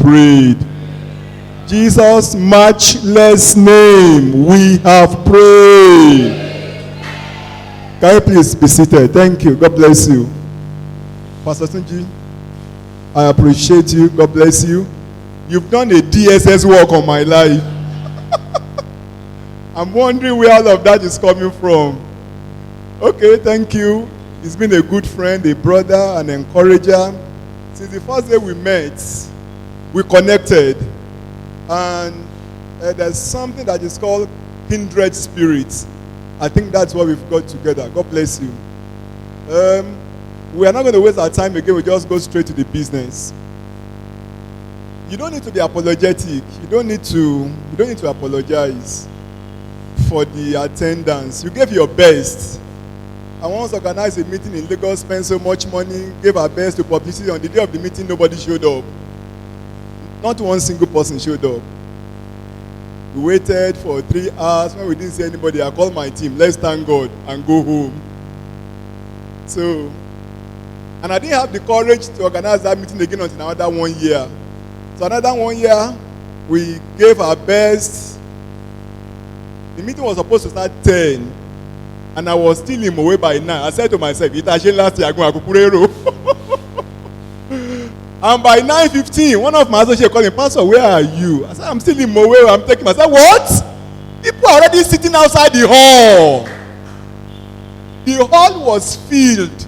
prayed. Jesus' matchless name, we have prayed. Can you please be seated? Thank you. God bless you. Pastor Tunji, I appreciate you. God bless you. You've done a DSS work on my life. I'm wondering where all of that is coming from. Okay, thank you. He's been a good friend, a brother, an encourager. Since the first day we met, we connected. And there's something that is called kindred spirits. I think that's what we've got together. God bless you. We are not going to waste our time again. We just go straight to the business. You don't need to be apologetic. You don't need to apologize for the attendance. You gave your best. I once organized a meeting in Lagos, spent so much money, gave our best to publicity. On the day of the meeting, nobody showed up. Not one single person showed up. We waited for 3 hours. When we didn't see anybody, I called my team, let's thank God and go home. So, and I didn't have the courage to organize that meeting again until another 1 year. So another 1 year, we gave our best. The meeting was supposed to start 10. And I was still in Mowe by 9. I said to myself, Itashe last year, I'm going to Kukurero. And by 9:15, one of my associates called me, Pastor, where are you? I said, I'm still in Mowe. I'm taking myself. What? People are already sitting outside the hall. The hall was filled.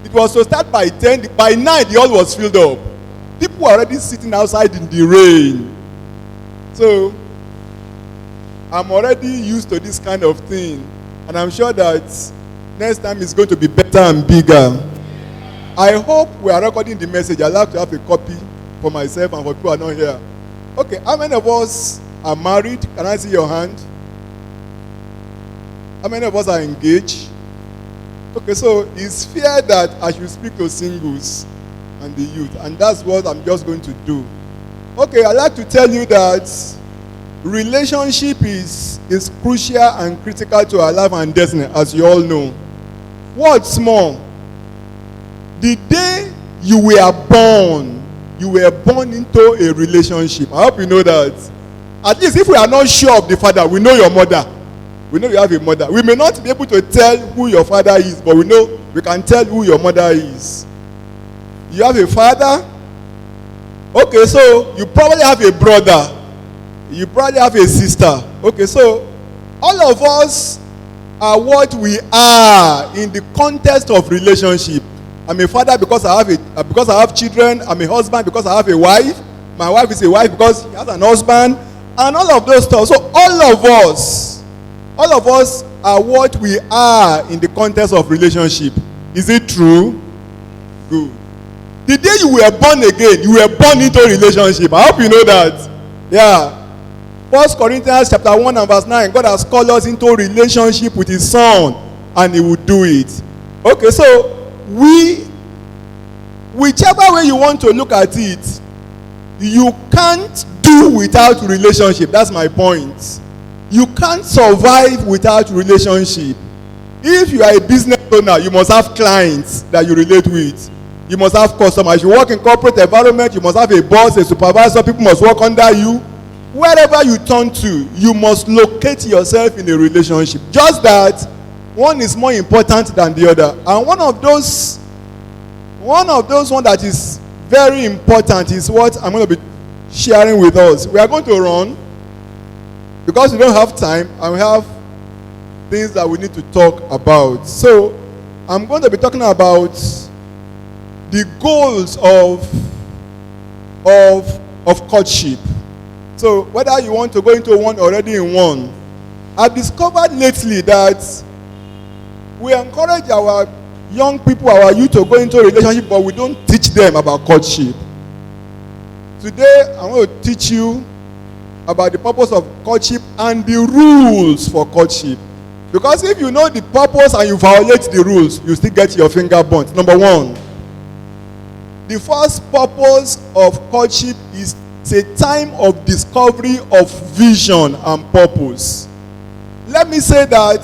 It was to start by 10. By 9, the hall was filled up. People were already sitting outside in the rain. So, I'm already used to this kind of thing. And I'm sure that next time it's going to be better and bigger. I hope we are recording the message. I'd like to have a copy for myself and for people who are not here. Okay, how many of us are married? Can I see your hand? How many of us are engaged? Okay, so it's fair that I should speak to singles and the youth. And that's what I'm just going to do. Okay, I'd like to tell you that relationship is crucial and critical to our life and destiny, as you all know. What's more, the day you were born into a relationship. I hope you know that. At least if we are not sure of the father, we know your mother. We know you have a mother. We may not be able to tell who your father is, but we know we can tell who your mother is. You have a father. Okay, so you probably have a brother. You probably have a sister. Okay, so all of us are what we are in the context of relationship. I'm a father because I have children. I'm a husband because I have a wife. My wife is a wife because she has an husband. And all of those stuff. So all of us are what we are in the context of relationship. Is it true? Good. The day you were born again, you were born into a relationship. I hope you know that. Yeah. 1 Corinthians chapter 1 and verse 9. God has called us into a relationship with his son, and he will do it. Okay, so whichever way you want to look at it, you can't do without relationship. That's my point. You can't survive without relationship. If you are a business owner, you must have clients that you relate with. You must have customers. You work in corporate environment, you must have a boss, a supervisor. People must work under you. Wherever you turn to, you must locate yourself in a relationship. Just that one is more important than the other. And one of those that is very important is what I'm going to be sharing with us. We are going to run because we don't have time and we have things that we need to talk about. So I'm going to be talking about the goals of courtship. So whether you want to go into one already in one, I've discovered lately that we encourage our young people, our youth to go into a relationship, but we don't teach them about courtship. Today, I'm going to teach you about the purpose of courtship and the rules for courtship. Because if you know the purpose and you violate the rules, you still get your finger burnt. Number one, the first purpose of courtship is a time of discovery of vision and purpose. Let me say that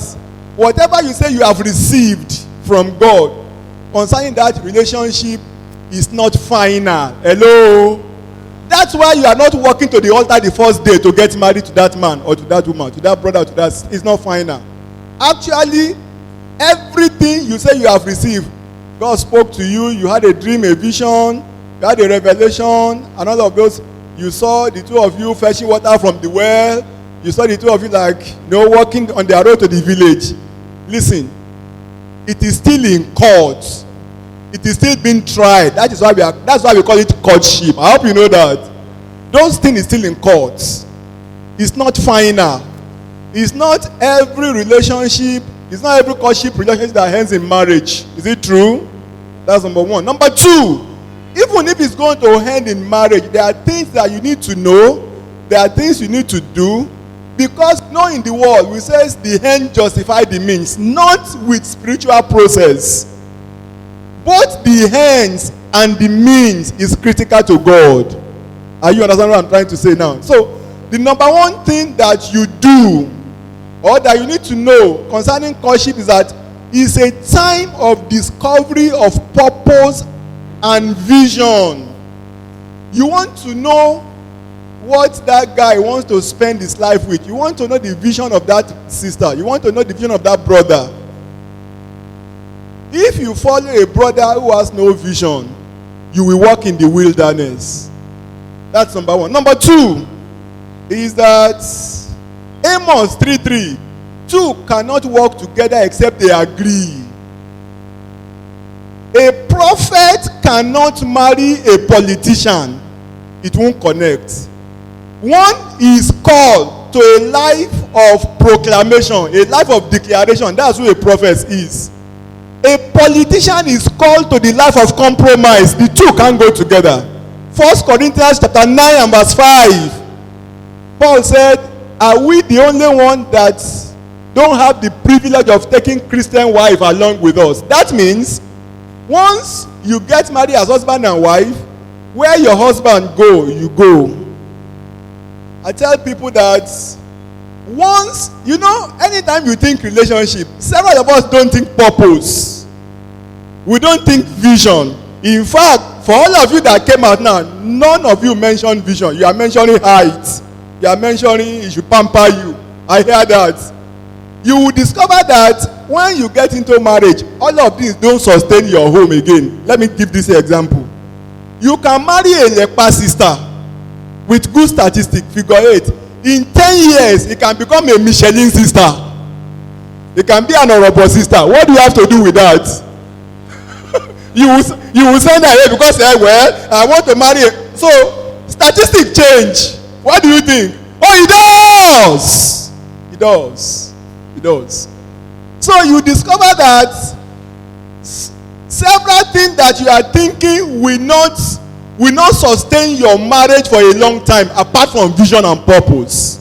whatever you say you have received from God concerning that relationship is not final. Hello? that's why you are not walking to the altar the first day to get married to that man or to that woman, to that brother, to that. It's not final. Actually, everything you say you have received, God spoke to you, you had a dream, a vision, you had a revelation, and all of those. You saw the two of you fetching water from the well. You saw the two of you walking on their road to the village. Listen, it is still in court. It is still being tried. That's why we call it courtship. I hope you know that. Those things is still in court. It's not final. It's not every relationship. It's not every courtship relationship that ends in marriage. Is it true? That's number one. Number two, even if it's going to end in marriage, there are things that you need to know. There are things you need to do. Because in the world, we say the end justify the means. Not with spiritual process. Both the ends and the means is critical to God. Are you understanding what I'm trying to say now? So, the number one thing that you do or that you need to know concerning courtship is that it's a time of discovery of purpose and vision. You want to know what that guy wants to spend his life with. You want to know the vision of that sister. You want to know the vision of that brother. If you follow a brother who has no vision, you will walk in the wilderness. That's number one. Number two is that Amos 3:3, two cannot walk together except they agree. A prophet cannot marry a politician. It won't connect. One is called to a life of proclamation, a life of declaration. That's who a prophet is. A politician is called to the life of compromise. The two can't go together. 1 Corinthians chapter 9 and verse 5. Paul said, are we the only one that don't have the privilege of taking Christian wife along with us? That means once you get married as husband and wife, where your husband go, you go. I tell people that once, anytime you think relationship, several of us don't think purpose. We don't think vision. In fact, for all of you that came out now, none of you mentioned vision. You are mentioning height. You are mentioning it should pamper you. I hear that. You will discover that when you get into marriage, all of these don't sustain your home again. Let me give this example. You can marry a leper sister with good statistics, figure 8. In 10 years, it can become a Michelin sister. It can be an honorable sister. What do you have to do with that? you will send her away because, I want to marry her. So, statistics change. What do you think? Oh, it does. It does. It does. So, you discover that several things that you are thinking will not sustain your marriage for a long time apart from vision and purpose.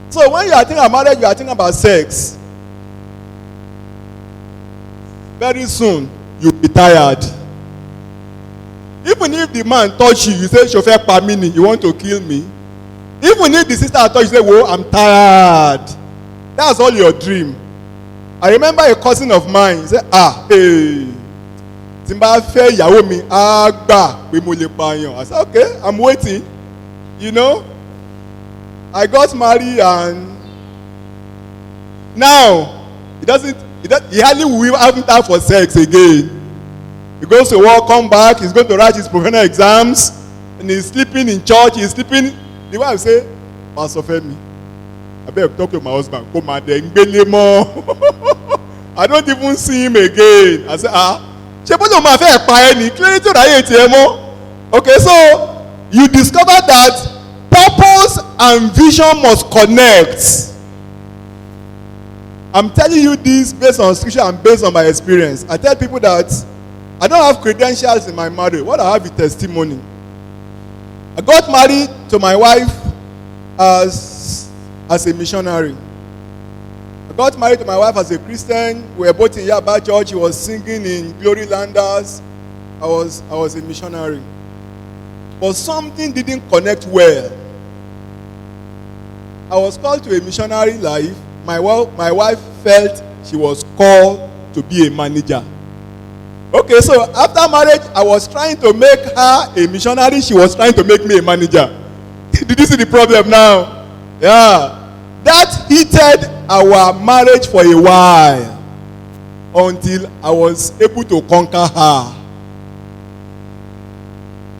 So when you are thinking about marriage, you are thinking about sex. Very soon, you'll be tired. Even if the man touch you, you say, Chauffeur Pamini, you want to kill me? Even if the sister touch you, say, whoa, I'm tired. That's all your dream. I remember a cousin of mine, he said, hey. I said, okay, I'm waiting. I got married and now he hardly will have time for sex again. He goes to work, come back, he's going to write his professional exams, and he's sleeping in church, he's sleeping. The wife say, Pastor Femi, I better talk to my husband. Come on, I don't even see him again. I say, okay, so you discover that purpose and vision must connect. I'm telling you this based on scripture and based on my experience. I tell people that I don't have credentials in my marriage. What I have is testimony. I got married to my wife as a missionary. I got married to my wife as a Christian. We were both in Yaba Church. She was singing in Glory Landers. I was a missionary. But something didn't connect well. I was called to a missionary life. My wife felt she was called to be a manager. Okay, so after marriage, I was trying to make her a missionary. She was trying to make me a manager. Did you see the problem now? Yeah. That heated our marriage for a while until I was able to conquer her.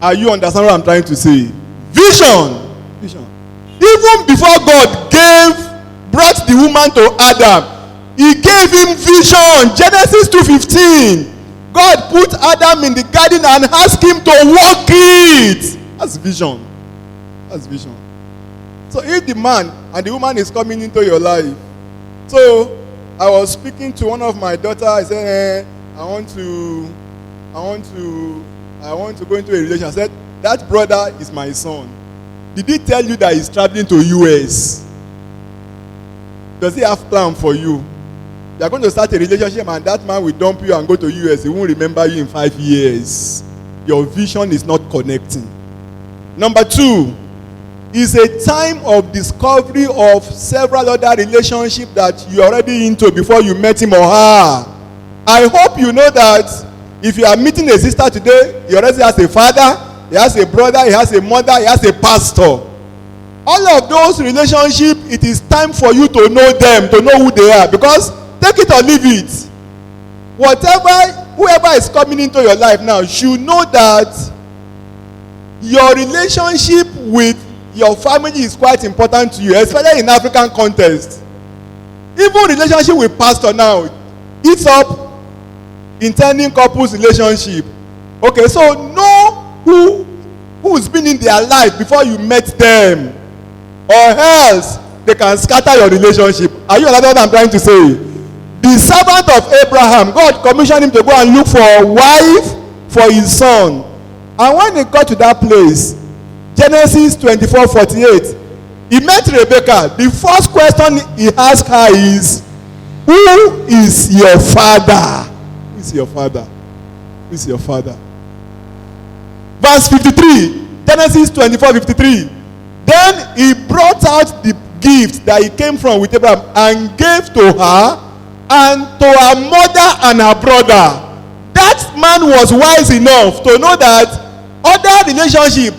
Are you understand what I'm trying to say? Vision. Vision. Even before God brought the woman to Adam, he gave him vision. Genesis 2:15. God put Adam in the garden and asked him to walk it. That's vision. That's vision. So if the man and the woman is coming into your life, so I was speaking to one of my daughters. I said, I want to go into a relationship. I said, that brother is my son. Did he tell you that he's traveling to US? Does he have plan for you? You are going to start a relationship and that man will dump you and go to US. He won't remember you in 5 years. Your vision is not connecting. Number 2, is a time of discovery of several other relationships that you're already into before you met him or her. I hope you know that if you are meeting a sister today, he already has a father, he has a brother, he has a mother, he has a pastor. All of those relationships, it is time for you to know them, to know who they are. Because take it or leave it. Whoever is coming into your life now should know that your relationship with your family is quite important to you, especially in African context. Even relationship with pastor now, it's up in turning couples relationship. Okay, so know who's been in their life before you met them, or else they can scatter your relationship. Are you understanding what I'm trying to say? The servant of Abraham, God commissioned him to go and look for a wife for his son. And when he got to that place, Genesis 24:48, he met Rebekah. The first question he asked her is, who is your father? Who is your father? Who is your father? Verse 53, Genesis 24:53. Then he brought out the gift that he came from with Abraham and gave to her and to her mother and her brother. That man was wise enough to know that other relationship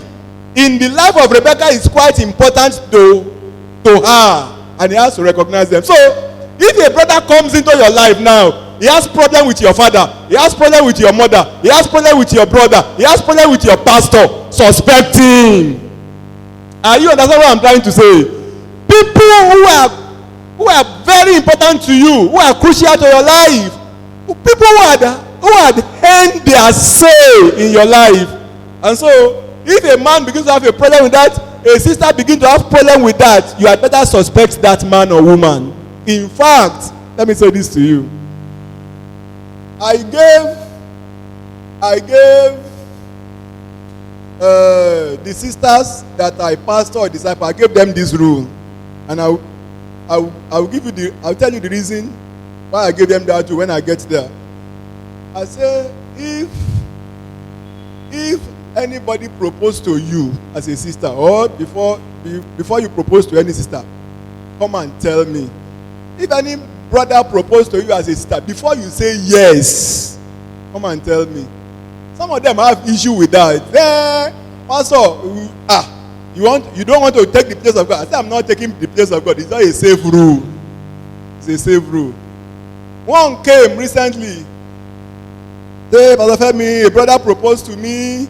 in the life of Rebekah is quite important to her, and he has to recognize them. So if a brother comes into your life now, he has problem with your father, he has problem with your mother, he has problem with your brother, he has problem with your pastor, suspect him. Are you understand what I'm trying to say? People who are very important to you, who are crucial to your life, people who had earned their say in your life. And so if a man begins to have a problem with that, a sister begins to have problem with that, you had better suspect that man or woman. In fact, let me say this to you. I gave the sisters that I pastor or disciple, I gave them this rule, and I'll tell you the reason why I gave them that rule when I get there. I say, if anybody propose to you as a sister, or before you propose to any sister, come and tell me. If any brother propose to you as a sister, before you say yes, come and tell me. Some of them have issue with that. Pastor, you don't want to take the place of God. I say I'm not taking the place of God. It's not a safe rule. It's a safe rule. One came recently. Say, Pastor Femi, a brother proposed to me.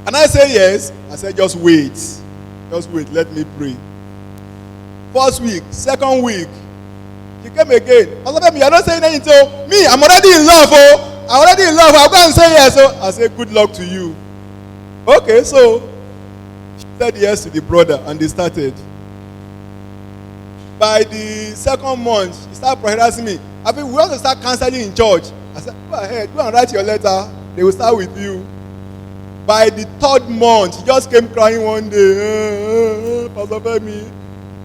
And I say yes. I said just wait. Just wait. Let me pray. First week, second week, he came again. Pastor Femi, you're not saying anything. So, me, I'm already in love. I'm already in love. I'll go and say yes. So I say good luck to you. Okay, so she said yes to the brother and they started. By the second month, she started harassing me. I think we want to start counseling in church. I said, go ahead, go and write your letter. They will start with you. By the third month, she just came crying one day. Pastor Femi,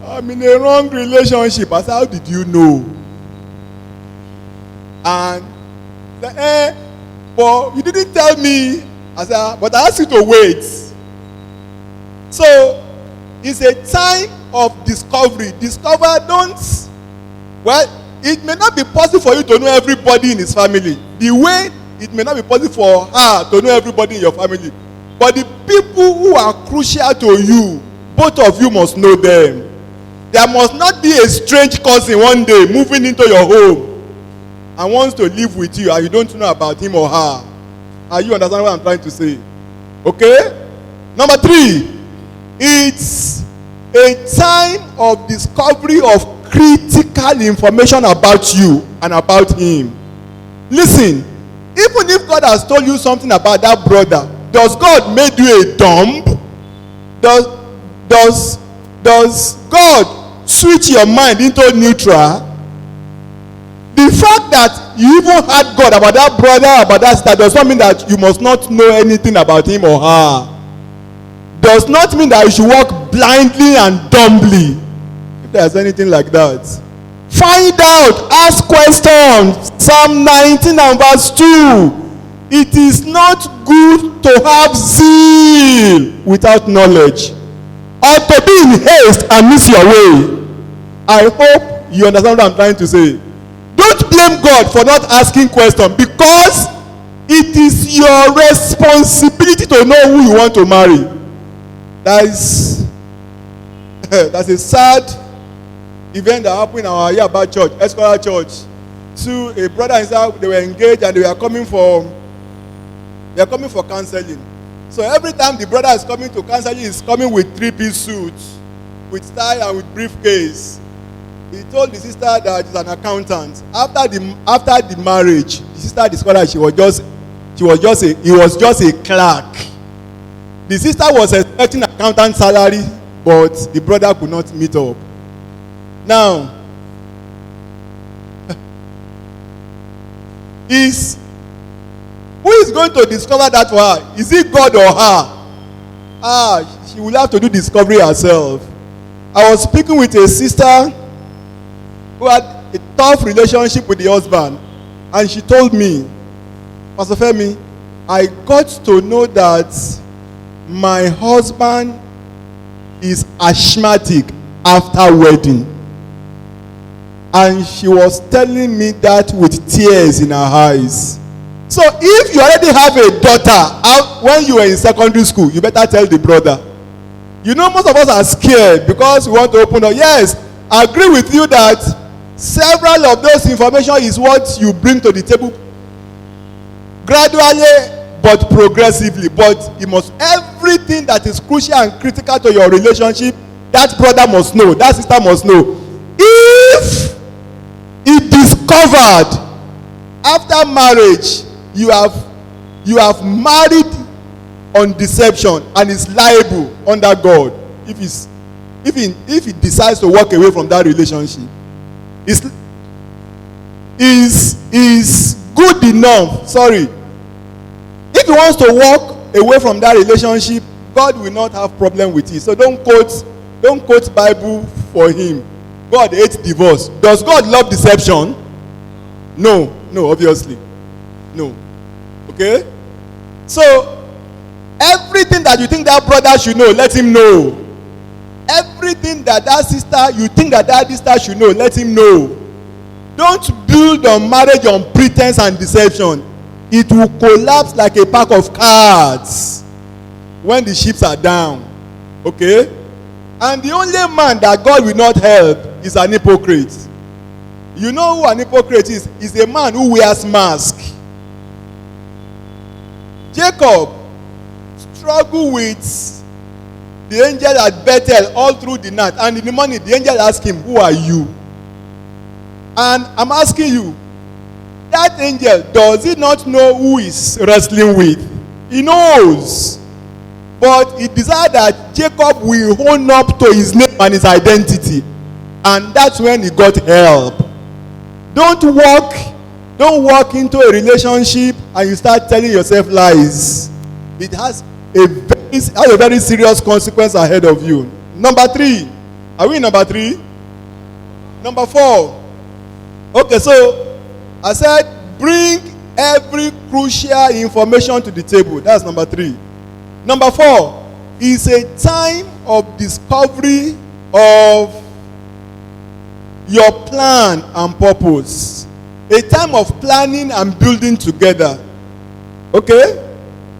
I'm in a wrong relationship. I said, how did you know? And said, but you didn't tell me. I said, but I asked you to wait. So it's a time of discovery. Discover, it may not be possible for you to know everybody in his family. The way it may not be possible for her to know everybody in your family. But the people who are crucial to you, both of you must know them. There must not be a strange cousin one day moving into your home and wants to live with you and you don't know about him or her. Are you understanding what I'm trying to say? Okay? Number 3, it's a time of discovery of critical information about you and about him. Listen, even if God has told you something about that brother, does God make you a dumb? Does God switch your mind into neutral? The fact that you even had God about that brother, about that sister, does not mean that you must not know anything about him or her. Does not mean that you should walk blindly and dumbly. If there's anything like that, find out, ask questions. Psalm 19 and verse 2. It is not good to have zeal without knowledge, or to be in haste and miss your way. I hope you understand what I'm trying to say. Don't blame God for not asking questions, because it is your responsibility to know who you want to marry. That's a sad event that happened in our Yaba church, Escola church. To a brother and sister, they were engaged and they were coming for counseling. So every time the brother is coming to counseling, he's coming with 3-piece suits, with tie and with briefcase. He told the sister that he's an accountant. After the marriage, the sister discovered he was just a clerk. The sister was expecting accountant salary, but the brother could not meet up. Now, who is going to discover that for her? Is it God or her? She will have to do discovery herself. I was speaking with a sister who had a tough relationship with the husband, and she told me, Pastor Femi, I got to know that my husband is asthmatic after wedding. And she was telling me that with tears in her eyes. So if you already have a daughter when you were in secondary school, you better tell the brother. You know, most of us are scared because we want to open up. Yes, I agree with you that several of those information is what you bring to the table gradually but progressively. But you must, everything that is crucial and critical to your relationship, that brother must know, that sister must know. If it discovered after marriage you have married on deception and is liable under God, if he decides to walk away from that relationship, is good enough. Sorry, if he wants to walk away from that relationship, God will not have problem with it. So don't quote Bible for him. God hates divorce. Does God love deception? No, obviously. No. Okay? So, everything that you think that brother should know, let him know. Everything that sister, you think that sister should know, let him know. Don't build on marriage on pretense and deception. It will collapse like a pack of cards when the ships are down. Okay? And the only man that God will not help is an hypocrite. You know who an hypocrite is? Is a man who wears mask. Jacob struggled with the angel at Bethel all through the night, and in the morning the angel asked him, "Who are you?" And I'm asking you, that angel, does he not know who he's wrestling with? He knows. But he desired that Jacob will own up to his name and his identity. And that's when he got help. Don't walk into a relationship and you start telling yourself lies. It has a very serious consequence ahead of you. Number 3. Are we in number 3? Number 4. Okay, so I said bring every crucial information to the table. That's number 3. Number 4 is a time of discovery of your plan and purpose. A time of planning and building together. Okay?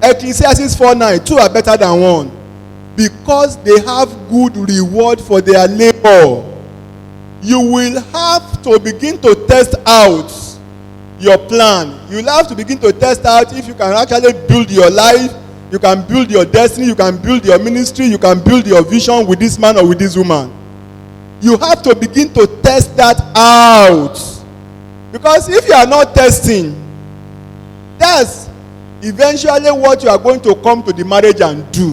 Ecclesiastes 4:9, two are better than one, because they have good reward for their labor. You will have to begin to test out your plan. You will have to begin to test out if you can actually build your life, you can build your destiny, you can build your ministry, you can build your vision with this man or with this woman. You have to begin to test that out. Because if you are not testing, that's eventually what you are going to come to the marriage and do.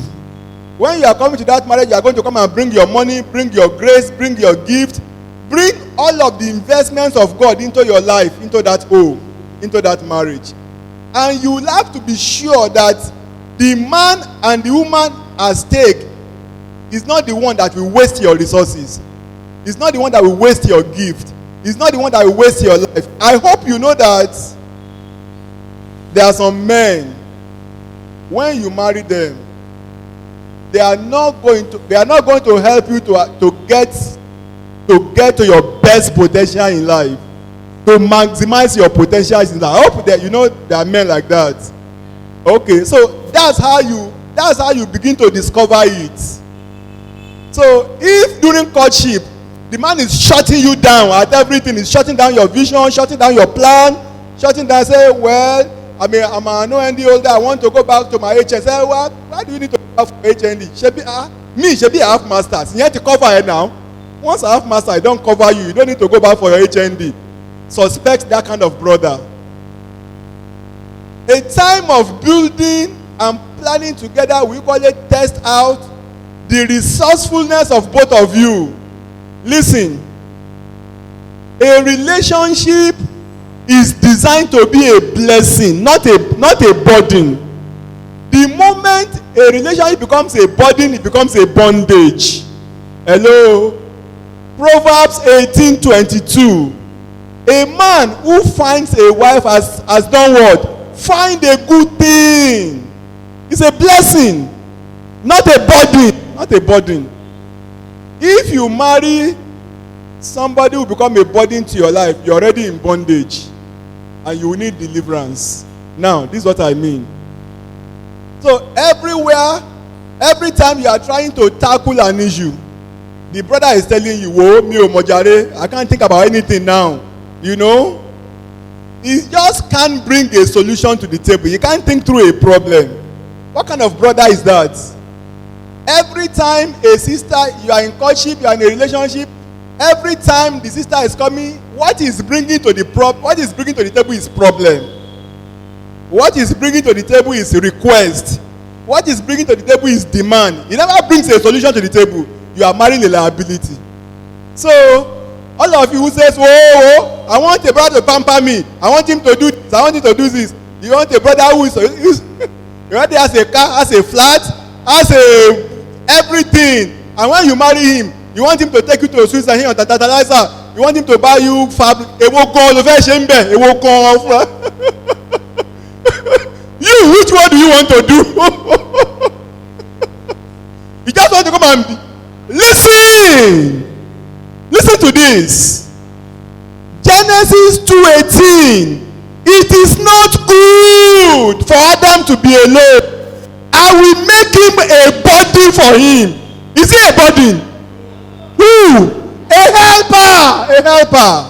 When you are coming to that marriage, you are going to come and bring your money, bring your grace, bring your gift, bring all of the investments of God into your life, into that home, into that marriage. And you will have to be sure that the man and the woman at stake is not the one that will waste your resources. It's not the one that will waste your gift. It's not the one that will waste your life. I hope you know that there are some men, when you marry them, they are not going to help you to get to your best potential in life, to maximize your potential in life. I hope that you know there are men like that. Okay, so that's how you begin to discover it. So if during courtship the man is shutting you down at everything, is shutting down your vision, shutting down your plan, shutting down, say, well, I'm an OND holder, I want to go back to my HN. Say, well, why do you need to go back for HND? Should be a half masters. You have to cover it now. Once I have master, I don't cover you. You don't need to go back for your HND. Suspect that kind of brother. A time of building and planning together, we call it test out the resourcefulness of both of you. Listen, a relationship is designed to be a blessing, not a burden. The moment a relationship becomes a burden, it becomes a bondage. Hello? Proverbs 18:22. A man who finds a wife has done what? Find a good thing. It's a blessing, not a burden. Not a burden. If you marry somebody who become a burden to your life, you're already in bondage and you will need deliverance. Now, this is what I mean. So everywhere, every time you are trying to tackle an issue, the brother is telling you, "Whoa, mi o mojare, I can't think about anything now." You know, he just can't bring a solution to the table. He can't think through a problem. What kind of brother is that? Every time a sister, you are in courtship, you are in a relationship, every time the sister is coming, what is bringing to the table is problem. What is bringing to the table is request. What is bringing to the table is demand. He never brings a solution to the table. You are marrying a liability. So, all of you who says, "Whoa, I want a brother to pamper me. I want him to do this. I want him to do this." You want a brother who is he already has a car, has a flat, has everything. And when you marry him, you want him to take you to a Switzerland or Tantalizer. You want him to buy you fabric. You, which one do you want to do? You just want to come and listen. Listen to this. Genesis 2:18. It is not good for Adam to be alone. I will make him a body for him. Is he a body? Who? A helper. A helper.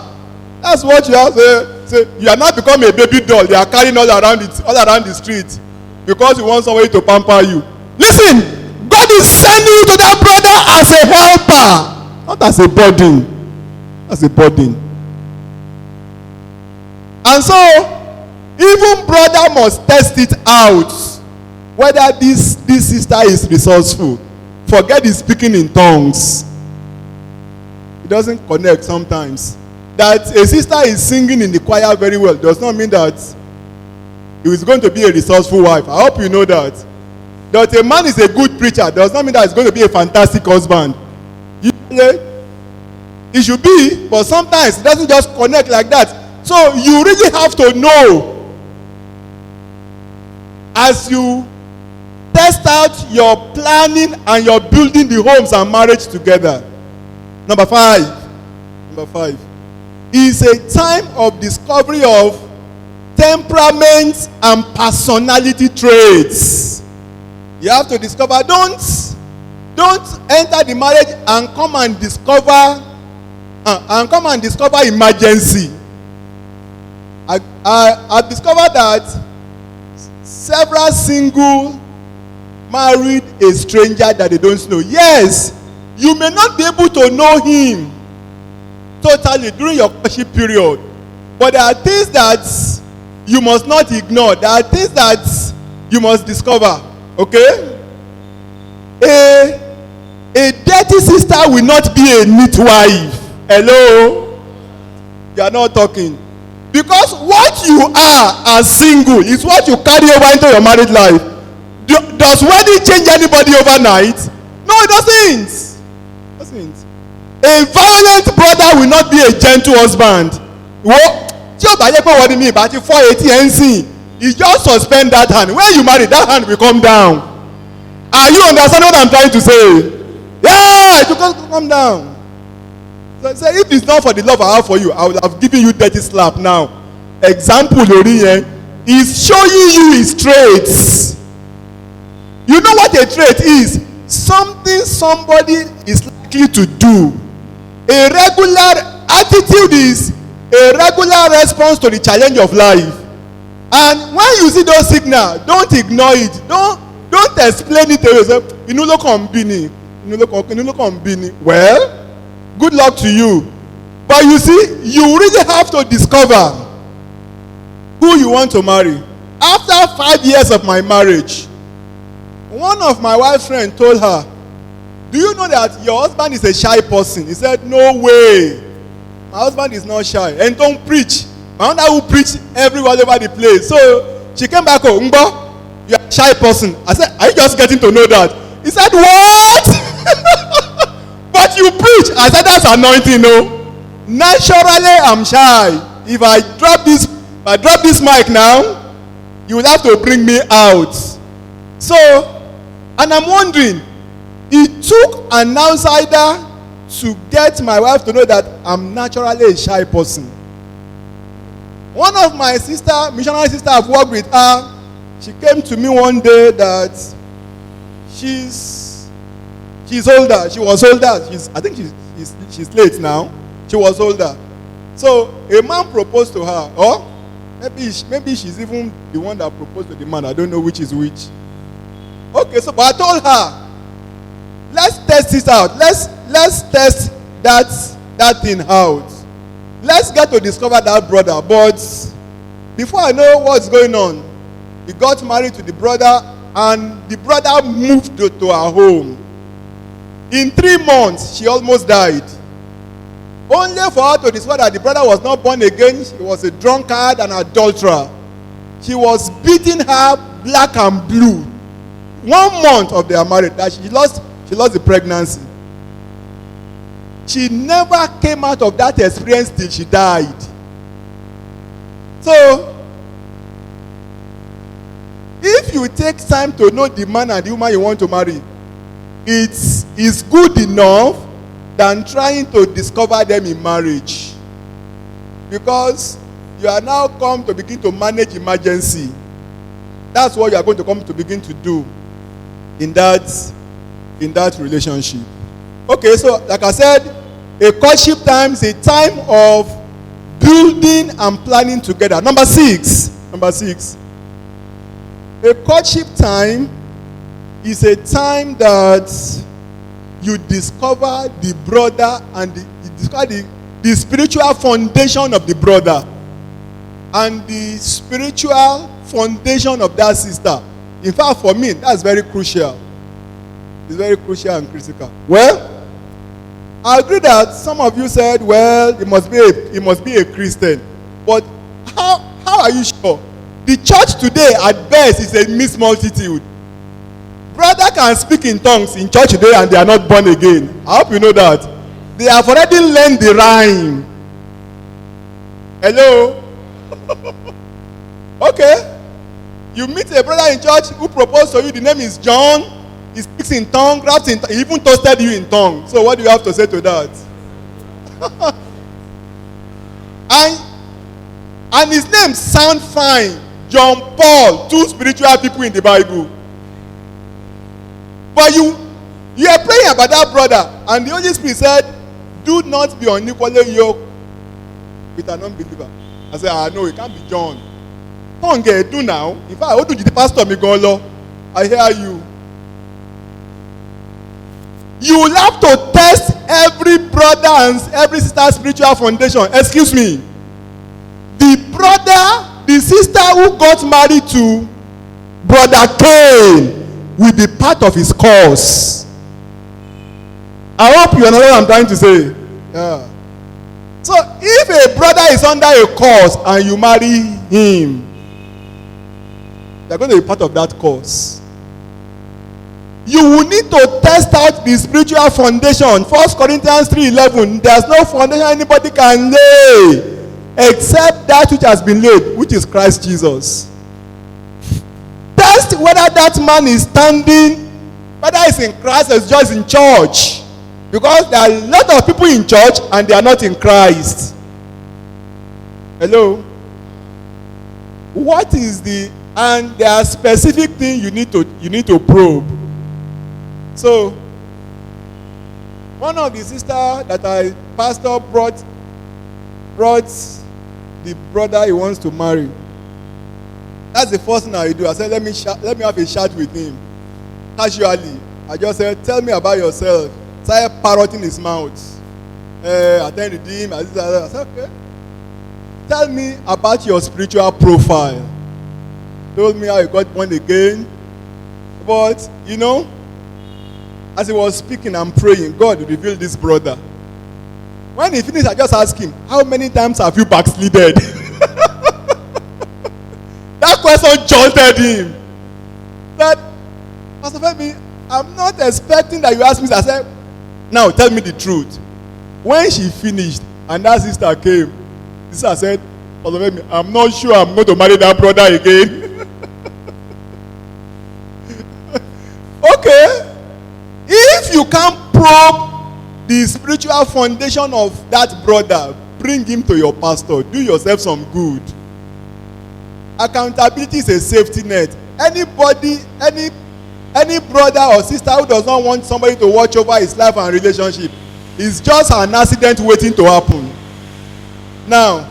That's what you have to say. You are not become a baby doll. They are carrying all around the street because you want somebody to pamper you. Listen, God is sending you to that brother as a helper, not as a burden. As a burden. And so, even brother must test it out whether this sister is resourceful. Forget the speaking in tongues. It doesn't connect sometimes. That a sister is singing in the choir very well does not mean that he is going to be a resourceful wife. I hope you know that. That a man is a good preacher does not mean that he's going to be a fantastic husband. It should be, but sometimes it doesn't just connect like that. So you really have to know as you test out your planning and your building the homes and marriage together. Number 5. Number 5 is a time of discovery of temperaments and personality traits. You have to discover. Don't enter the marriage and come and discover emergency. I've discovered that several single married a stranger that they don't know. Yes, you may not be able to know him totally during your courtship period, but there are things that you must not ignore. There are things that you must discover. Okay? A dirty sister will not be a neat wife. Hello? You are not talking. Because what you are as single is what you carry over into your married life. Does wedding change anybody overnight? No, it doesn't. A violent brother will not be a gentle husband. What? Tí o bá yẹ pé wọ́n ní mi ìbá ti 480 NC, you just suspend that hand. When you marry, that hand will come down. Are you understanding what I'm trying to say? Yeah, it will come down. So say, if it's not for the love I have for you, I would have given you dirty slap now. Example lórí yẹn is showing you his traits. You know what a trait is? Something somebody is likely to do. A regular attitude is a regular response to the challenge of life. And when you see those signals, don't ignore it. Don't explain it to yourself. Inú ló kàn bí ni. Well, good luck to you. But you see, you really have to discover who you want to marry. After 5 years of my marriage, one of my wife's friends told her, do you know that your husband is a shy person? He said, no way. My husband is not shy. And don't preach. My husband will preach everywhere over the place. So she came back home. Ngbo, you are a shy person. I said, are you just getting to know that? He said, what? But you preach. I said, that's anointing, no? Naturally, I'm shy. If I drop this mic now, you will have to bring me out. So, and I'm wondering, it took an outsider to get my wife to know that I'm naturally a shy person. One of my missionary sister I've worked with her, she came to me one day that she's older. She was older. I think she's late now. She was older. So a man proposed to her. Or maybe she's even the one that proposed to the man. I don't know which is which. Okay, so but I told her, let's test this out. Let's test that thing out. Let's get to discover that brother. But before I know what's going on, we got married to the brother, and the brother moved to her home. In 3 months, she almost died. Only for her to discover that the brother was not born again. He was a drunkard and adulterer. She was beating her black and blue. 1 month of their marriage, that she lost the pregnancy. She never came out of that experience till she died. So, if you take time to know the man and the woman you want to marry, it's good enough than trying to discover them in marriage. Because you are now come to begin to manage emergency. That's what you are going to come to begin to do in that relationship. Okay, so like I said, a courtship time is a time of building and planning together. Number six. A courtship time is a time that you discover the brother and you discover the spiritual foundation of the brother and the spiritual foundation of that sister. In fact, for me, that's very crucial. It's very crucial and critical. Well, I agree that some of you said, well, it must be a Christian. But how are you sure? The church today, at best, is a mixed multitude. Brother can speak in tongues in church today and they are not born again. I hope you know that. They have already learned the rhyme. Hello? Okay. You meet a brother in church who proposed to you, the name is John. He speaks in tongue, raps in tongue, he even toasted you in tongue. So what do you have to say to that? And his name sound fine. John Paul, 2 spiritual people in the Bible. But you are praying about that brother, and the Holy Spirit said, do not be unequally yoked with an unbeliever. I said, no, it can't be John. Don't get do now. In fact, I want to the pastor me go. I hear you. You will have to test every brother and every sister's spiritual foundation. Excuse me. The brother, the sister who got married to Brother Cain will be part of his course. I hope you know what I'm trying to say. Yeah. So if a brother is under a course and you marry him, you're going to be part of that course. You will need to test out the spiritual foundation. 1 Corinthians 3:11. There's no foundation anybody can lay except that which has been laid, which is Christ Jesus. Test whether that man is standing, whether he's in Christ or just in church. Because there are a lot of people in church and they are not in Christ. Hello? What is the, and there are specific things you need to probe. So, one of the sisters that I pastor brought the brother he wants to marry. That's the first thing I do. I said, let me have a chat with him. Casually, I just said, tell me about yourself. Started parroting his mouth. I then redeemed. I said, okay. Tell me about your spiritual profile. Told me how you got born again. But, you know, as he was speaking and praying, God revealed this brother. When he finished, I just asked him, how many times have you backslided? That question jolted him. That, Pastor Femi, I'm not expecting that you ask me. I said, now tell me the truth. When she finished and that sister came, sister said, Pastor Femi, I'm not sure I'm going to marry that brother again. Okay. If you can't probe the spiritual foundation of that brother, bring him to your pastor. Do yourself some good. Accountability is a safety net. Anybody, any brother or sister who does not want somebody to watch over his life and relationship is just an accident waiting to happen. Now,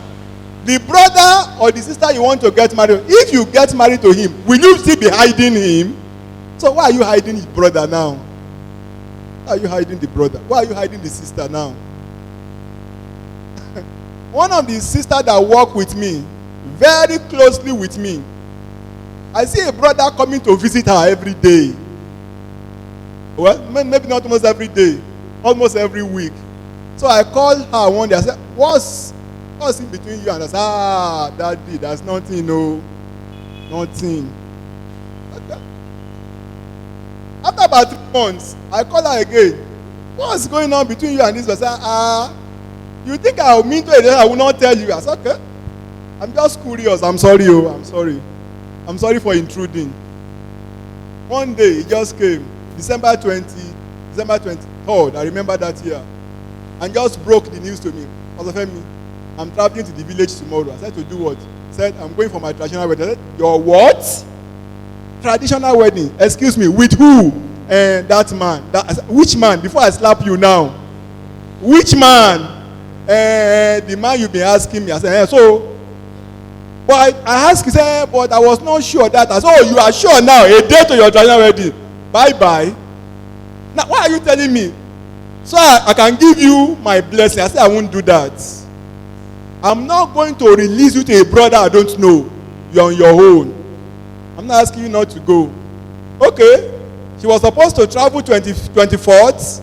the brother or the sister you want to get married, if you get married to him, will you still be hiding him? So why are you hiding his brother now? Why are you hiding the brother? Why are you hiding the sister now? One of the sisters that work with me, very closely with me, I see a brother coming to visit her every day. Well, maybe not almost every day, almost every week. So I called her one day. I said, what's in between you and us? Daddy, there's nothing, no. Nothing. Okay. After about 3 months, I called her again. What's going on between you and this person? You think I will mean to it, I will not tell you. I said, okay. I'm just curious. I'm sorry. I'm sorry. I'm sorry for intruding. One day, he just came. December 23rd, I remember that year. And just broke the news to me. Pastor Femi, I'm traveling to the village tomorrow. I said, to do what? He said, I'm going for my traditional wedding. I said, your what? Traditional wedding. Excuse me, with who? That man. Which man? Before I slap you now. Which man? The man you've been asking me. I said, so... But I asked, he said, but I was not sure that. I said, oh, you are sure now, a day to your traditional wedding. Bye-bye. Now, why are you telling me? So I can give you my blessing. I said, I won't do that. I'm not going to release you to a brother I don't know. You're on your own. I'm not asking you not to go. Okay. She was supposed to travel 24th.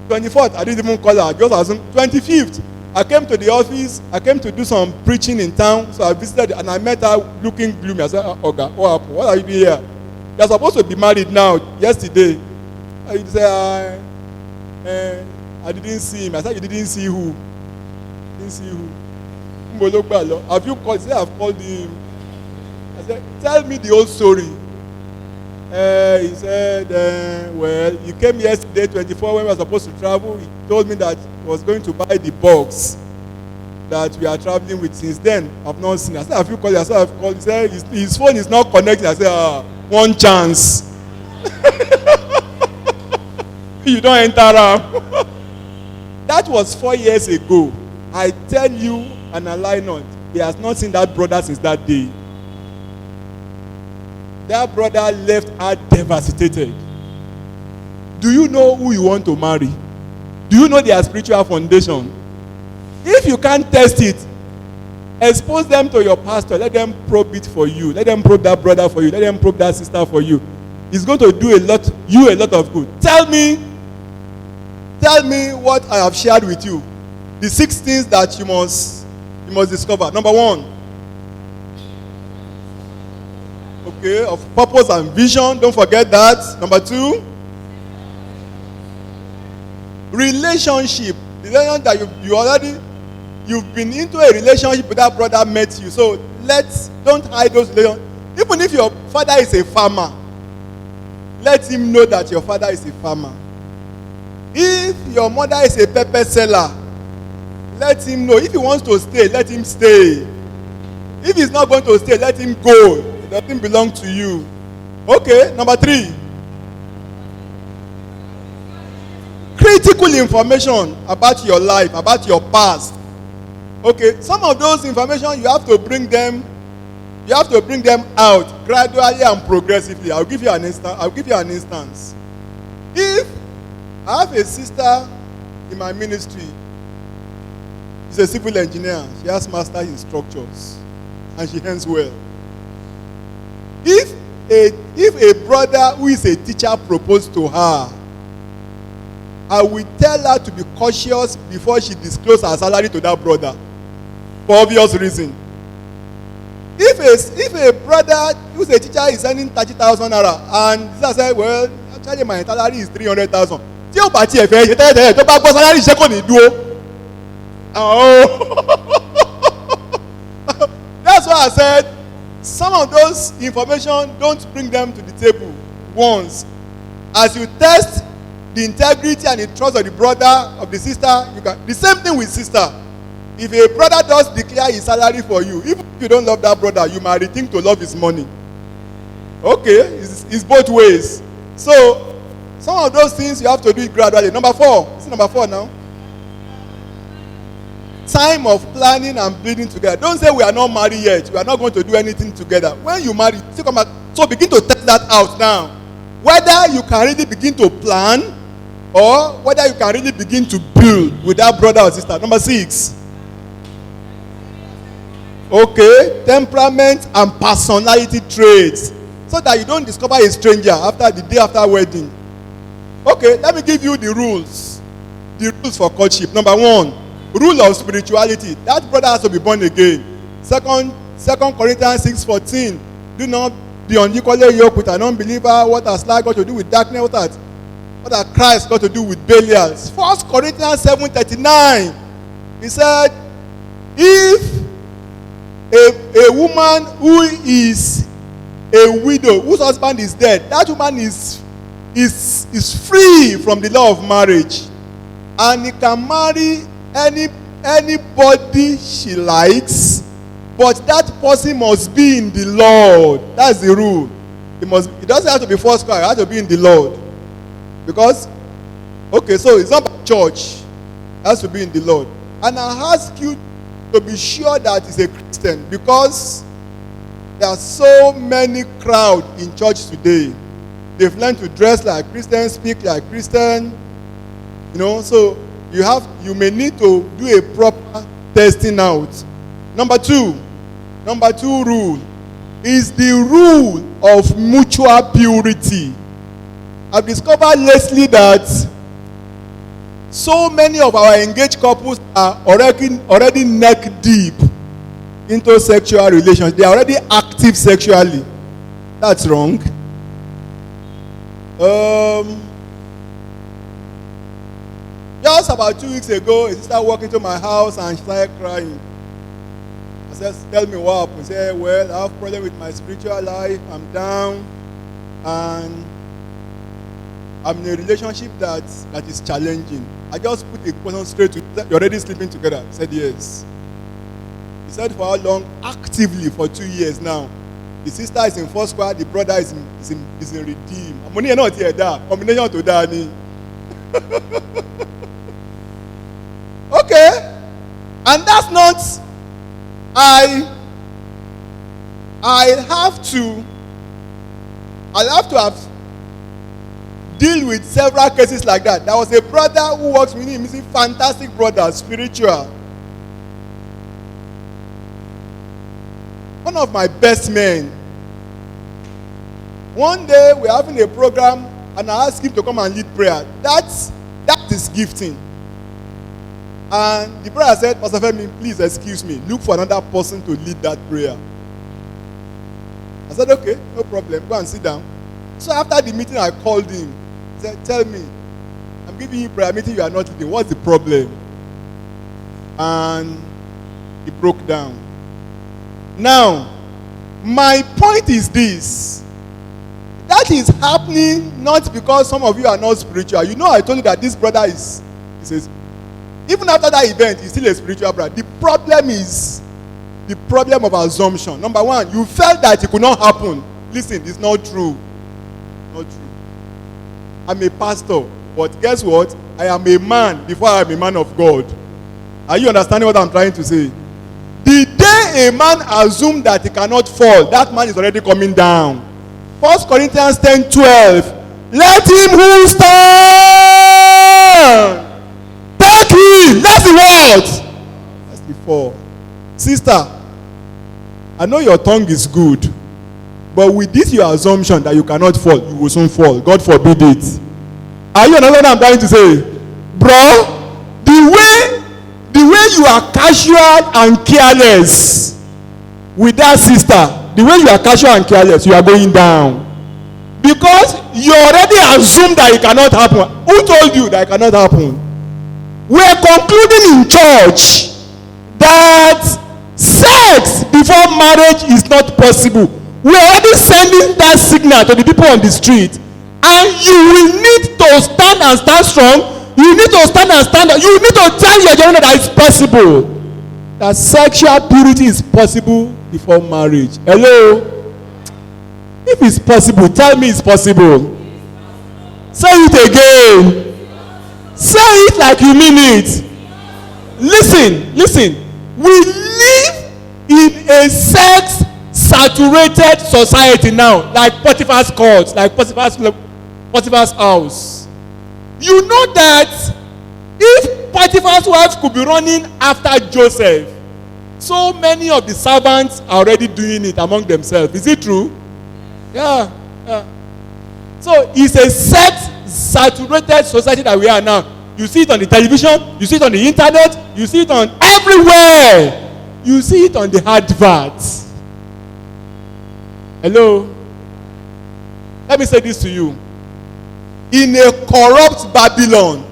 24th, I didn't even call her. Just as 25th. I came to the office. I came to do some preaching in town. So I visited and I met her looking gloomy. I said, Oga, what happened? What are you doing here? You're supposed to be married now. Yesterday. I said, I didn't see him. I said, you didn't see who? Didn't see who? Have you called? He said, I've called him. I said, tell me the whole story. He said, well, he came yesterday, 24, when we were supposed to travel. He told me that he was going to buy the box. that we are traveling with. Since then, I've not seen. I said, have you called? I said, I've called. He said, his phone is not connected. I said, one chance. You don't enter am. That was 4 years ago. I tell you, and I lie not, he has not seen that brother since that day. That brother left her devastated. Do you know who you want to marry? Do you know their spiritual foundation? If you can't test it, expose them to your pastor. Let them probe it for you. Let them probe that brother for you. Let them probe that sister for you. It's going to do a lot of good. Tell me what I have shared with you. The 6 things that you must discover. Number 1. Okay, of purpose and vision. Don't forget that. Number 2. Relationship. The relation that you've been into a relationship with that brother met you. So don't hide those relations. Even if your father is a farmer, let him know that your father is a farmer. If your mother is a pepper seller, let him know. If he wants to stay, let him stay. If he's not going to stay, let him go. It doesn't belong to you. Okay, number 3. Critical information about your life, about your past. Okay, some of those information you have to bring them out gradually and progressively. I'll give you an instance. If I have a sister in my ministry, she's a civil engineer. She has master's in structures, and she earns well. If a brother who is a teacher proposed to her, I will tell her to be cautious before she discloses her salary to that brother, for obvious reason. If a brother who's a teacher is earning 30,000 naira, and sister said, well, actually my salary is 300,000. Tí o bá tiẹ̀ fẹ́ ṣe tẹ́lẹ̀ tó bá gbọ́ salary ṣe kò ní dúró. That's why I said some of those information, don't bring them to the table once. As you test the integrity and the trust of the brother, of the sister, the same thing with sister. If a brother does declare his salary for you, even if you don't love that brother, you might rethink to love his money. Okay, it's both ways. So some of those things you have to do it gradually. Number 4. This is number 4 now. Time of planning and building together. Don't say we are not married yet. We are not going to do anything together. When you marry, so begin to test that out now. Whether you can really begin to plan, or whether you can really begin to build with that brother or sister. Number 6. Okay, temperament and personality traits, so that you don't discover a stranger after the day after wedding. Okay, let me give you the rules. The rules for courtship. Number 1, rule of spirituality. That brother has to be born again. Second Corinthians 6:14. Do not be unequally yoked with an unbeliever. What has light got to do with darkness? What has Christ got to do with Belial? 1 Corinthians 7:39. He said, if a woman who is a widow, whose husband is dead, that woman is free from the law of marriage, and he can marry anybody she likes, but that person must be in the Lord. That's the rule. It doesn't have to be first class. It has to be in the Lord. Because, okay, so it's not by church. It has to be in the Lord. And I ask you to be sure that he's a Christian, because there are so many crowd in church today. They've learned to dress like Christians, speak like Christian, so you may need to do a proper testing out. Number 2 rule is the rule of mutual purity. I've discovered lately that so many of our engaged couples are already neck deep into sexual relations. They are already active sexually. That's wrong. Just about 2 weeks ago, a sister walked into my house and she started crying. I said, tell me what happened. She said, well, I have a problem with my spiritual life. I'm down. And I'm in a relationship that is challenging. I just put a question straight to her. You're already sleeping together. I said, yes. He said for how long? Actively for 2 years now. The sister is in first squad, the brother is in redeem. Money not here that. Combination to that. Okay. And that's not, I have to have deal with several cases like that. There was a brother who works with him. He's a fantastic brother, spiritual. One of my best men. One day we're having a program and I asked him to come and lead prayer. That is gifting. And the brother said, Pastor Femi, please excuse me. Look for another person to lead that prayer. I said, okay, no problem. Go and sit down. So after the meeting, I called him. He said, tell me, I'm giving you prayer meeting, you are not leading. What's the problem? And he broke down. Now, my point is this. That is happening not because some of you are not spiritual. You know, I told you that this brother is, he says, even after that event, he's still a spiritual brother. The problem is the problem of assumption. Number one, you felt that it could not happen. Listen, it's not true. Not true. I'm a pastor, but guess what? I am a man before I am a man of God. Are you understanding what I'm trying to say? The day a man assumes that he cannot fall, that man is already coming down. 1 Corinthians 10:12. Let him who stand take him. That's the word. That's the 4. Sister, I know your tongue is good, but with this your assumption that you cannot fall, you will soon fall. God forbid it. Are you understanding what I'm trying to say? Bro, the way you are casual and careless with that sister, the way you are casual and careless, you are going down. Because you already assumed that it cannot happen. Who told you that it cannot happen? We are concluding in church that sex before marriage is not possible. We are already sending that signal to the people on the street. And you will need to stand and stand strong. You need to stand and stand up. You need to tell your children that it's possible. That sexual purity is possible before marriage. Hello? If it's possible, tell me it's possible. Say it again. Say it like you mean it. Listen. We live in a sex-saturated society now, like Potiphar's court, like Potiphar's house. You know that if Potiphar's wife could be running after Joseph, so many of the servants are already doing it among themselves. Is it true? Yeah. So it's a sex-saturated society that we are now. You see it on the television, you see it on the internet, you see it on everywhere. You see it on the adverts. Hello? Let me say this to you. In a corrupt Babylon,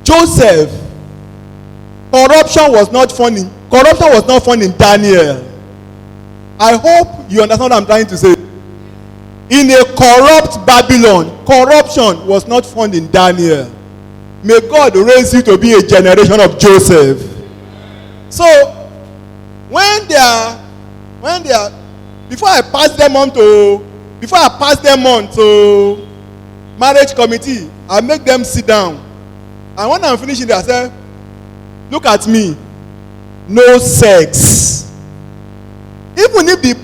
Joseph, corruption was not found in Daniel. I hope you understand what I'm trying to say. In a corrupt Babylon, corruption was not found in Daniel. May God raise you to be a generation of Joseph. So, when they are, before I pass them on to marriage committee, I make them sit down. And when I'm finishing, I say, look at me, no sex. Even if the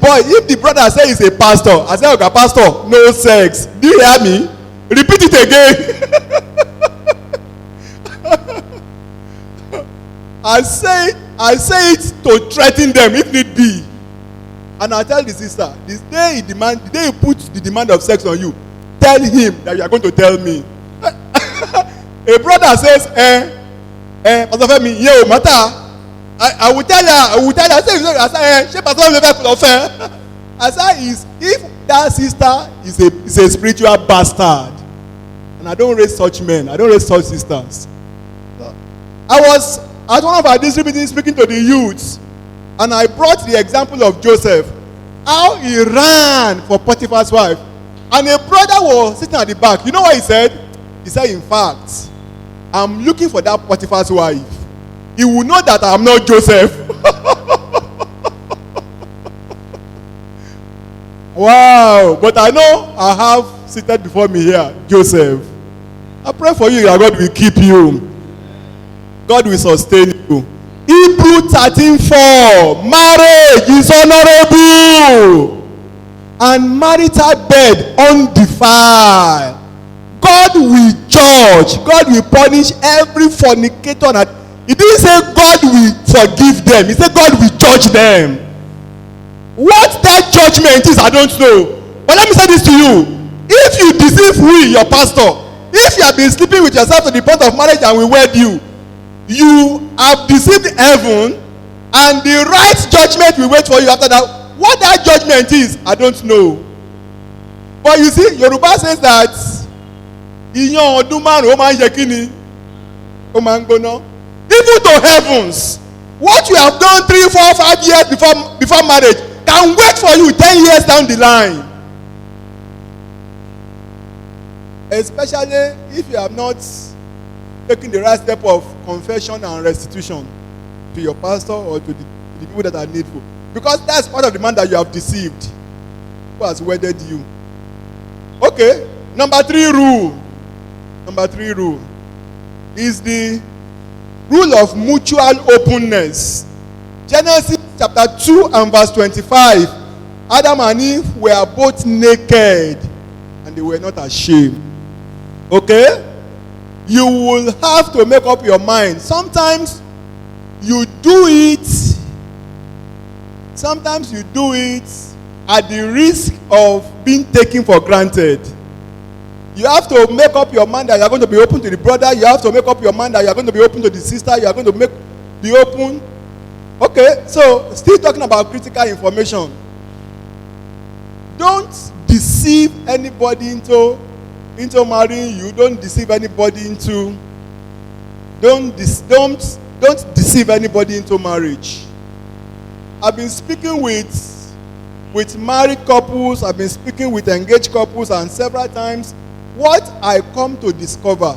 brother says he's a pastor, I say, okay, pastor, no sex. Do you hear me? Repeat it again. I say it to threaten them if need be. And I tell the sister, the day he put the demand of sex on you, tell him that you are going to tell me. A brother says, Pastor Femi, yo, matter. I will tell her. I say, if that sister is a spiritual bastard, and I don't raise such men, I don't raise such sisters. I was at one of our district meetings speaking to the youths, and I brought the example of Joseph, how he ran for Potiphar's wife, and a brother was sitting at the back. You know what he said? He said, in fact, I'm looking for that Potiphar's wife. he will know that I am not Joseph. Wow, but I know I have seated before me here Joseph. I pray for you that God will keep you. God will sustain you. Hebrew 13:4, marriage is honorable and marital bed undefiled. God will judge. God will punish every fornicator. He didn't say God will forgive them. He said God will judge them. What that judgment is, I don't know. But let me say this to you. If you deceive your pastor, if you have been sleeping with yourself to the point of marriage and we wed you, you have deceived heaven, and the right judgment will wait for you after that. What that judgment is, I don't know. But you see, Yoruba says that iyan ọdún márùn ó máa ń yẹ kí ni? Ó máa ń gbóná. Even to heavens, what you have done 3, 4, 5 years before marriage can wait for you 10 years down the line. Especially if you have not taking the right step of confession and restitution to your pastor or to the people that are needful. Because that's part of the man that you have deceived, who has wedded you. Okay, number 3 rule. Number 3 rule is the rule of mutual openness. Genesis chapter 2 and verse 25. Adam and Eve were both naked and they were not ashamed. Okay? You will have to make up your mind. Sometimes you do it at the risk of being taken for granted. You have to make up your mind that you are going to be open to the brother. You have to make up your mind that you are going to be open to the sister. You are going to be open. Okay, so still talking about critical information. Don't deceive anybody into marrying you. Don't deceive anybody into don't deceive anybody into marriage. I've been speaking with married couples, I've been speaking with engaged couples, and several times what I come to discover,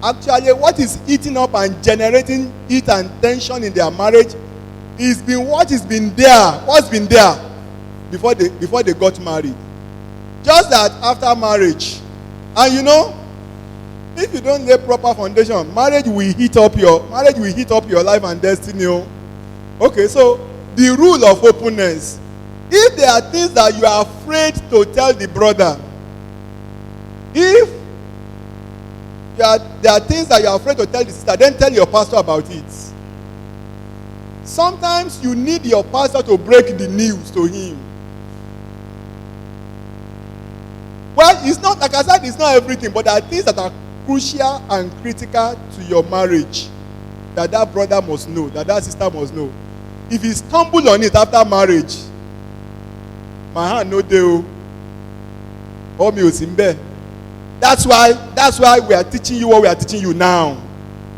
actually what is eating up and generating heat and tension in their marriage is what's been there before they got married. Just that after marriage. And you know, if you don't lay proper foundation, marriage will heat up your life and destiny. Okay, so the rule of openness. If there are things that you are afraid to tell the brother, if there are things that you are afraid to tell the sister, then tell your pastor about it. Sometimes you need your pastor to break the news to him. Well, it's not, like I said, it's not everything, but there are things that are crucial and critical to your marriage that brother must know, that sister must know. If he stumble on it after marriage, my hand no deal. Oh, me osimbe. That's why we are teaching you what we are teaching you now.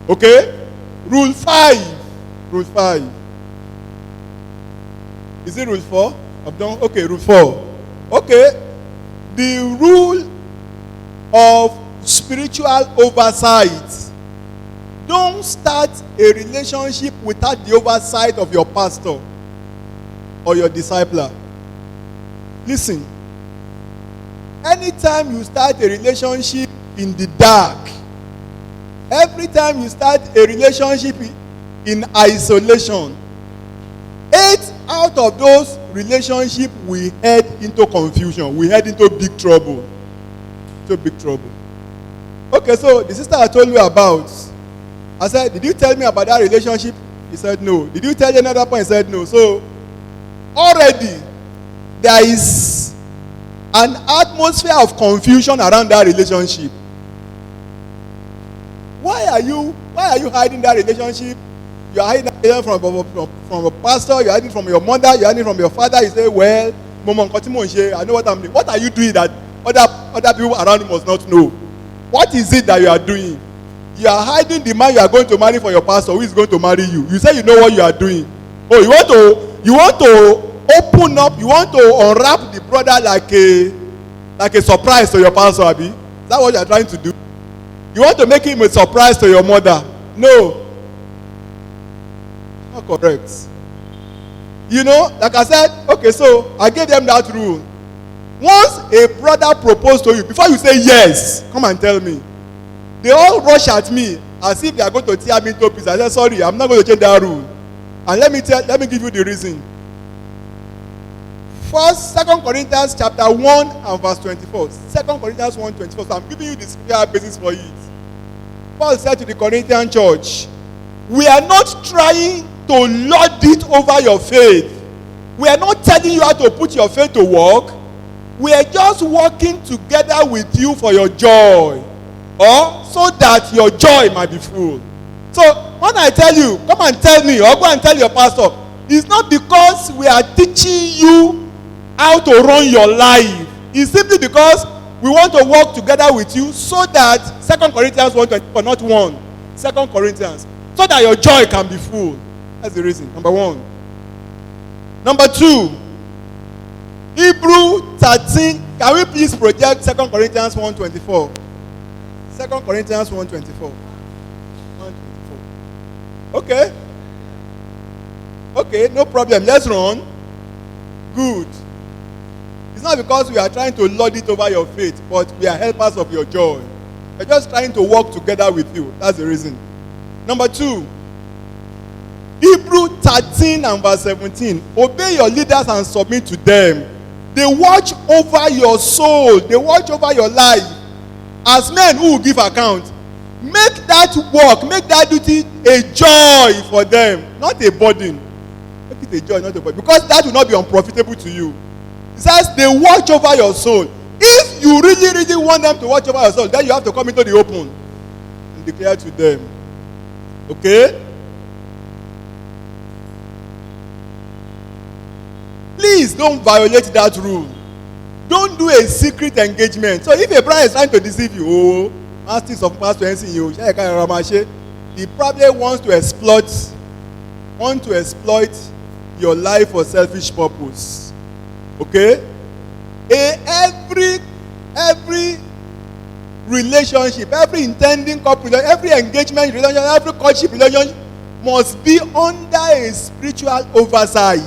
Okay? Rule 5. Rule 5. Is it rule 4? I've done. Okay, rule 4. Okay. The rule of spiritual oversight. Don't start a relationship without the oversight of your pastor or your discipler. Listen. Anytime you start a relationship in the dark, every time you start a relationship in isolation, 8 out of those relationships will head into confusion. We head into big trouble. Okay, so the sister I told you about, I said, did you tell me about that relationship? He said no. Did you tell you another point? He said no. So already there is an atmosphere of confusion around that relationship. Why are you hiding that relationship? You are hiding from a pastor, you are hiding from your mother, you are hiding from your father. You say, well, I know what I'm doing. What are you doing that other people around you must not know? What is it that you are doing? You are hiding the man you are going to marry for your pastor who is going to marry you. You say you know what you are doing. Oh, you want to open up, you want to unwrap the brother like a surprise to your pastor, Abi? Is that what you are trying to do? You want to make him a surprise to your mother? No. Not correct. You know, like I said, okay, so I gave them that rule. Once a brother proposed to you, before you say yes, come and tell me. They all rush at me as if they are going to tear me into pieces. I said, sorry, I'm not going to change that rule. And let me give you the reason. First, 2 Corinthians chapter 1 and verse 24. 2 Corinthians 1:24. So I'm giving you the scripture basis for it. Paul said to the Corinthian church, we are not trying to lord it over your faith. We are not telling you how to put your faith to work. We are just working together with you for your joy, or so that your joy might be full. So when I tell you, come and tell me, or go and tell your pastor, it's not because we are teaching you how to run your life. It's simply because we want to work together with you so that 2 Corinthians 1:24, not 1, 2 Corinthians, so that your joy can be full. That's the reason. Number one. Number two, Hebrew 13. Can we please project 2 Corinthians 1:24? 2 Corinthians 1:24. 1:24. Okay. Okay, no problem. Let's run. Good. It's not because we are trying to lord it over your faith, but we are helpers of your joy. We're just trying to work together with you. That's the reason. Number two, Hebrew 13 and verse 17. Obey your leaders and submit to them. They watch over your soul. They watch over your life. As men who will give account, make that work, make that duty a joy for them, not a burden. Make it a joy, not a burden. Because that will not be unprofitable to you. It says they watch over your soul. If you really, really want them to watch over your soul, then you have to come into the open and declare to them. Okay? Please don't violate that rule. Don't do a secret engagement. So if a brother is trying to deceive you, he probably wants to exploit your life for selfish purpose. Okay? Every relationship, every intending couple, every engagement relationship, every courtship relationship must be under a spiritual oversight.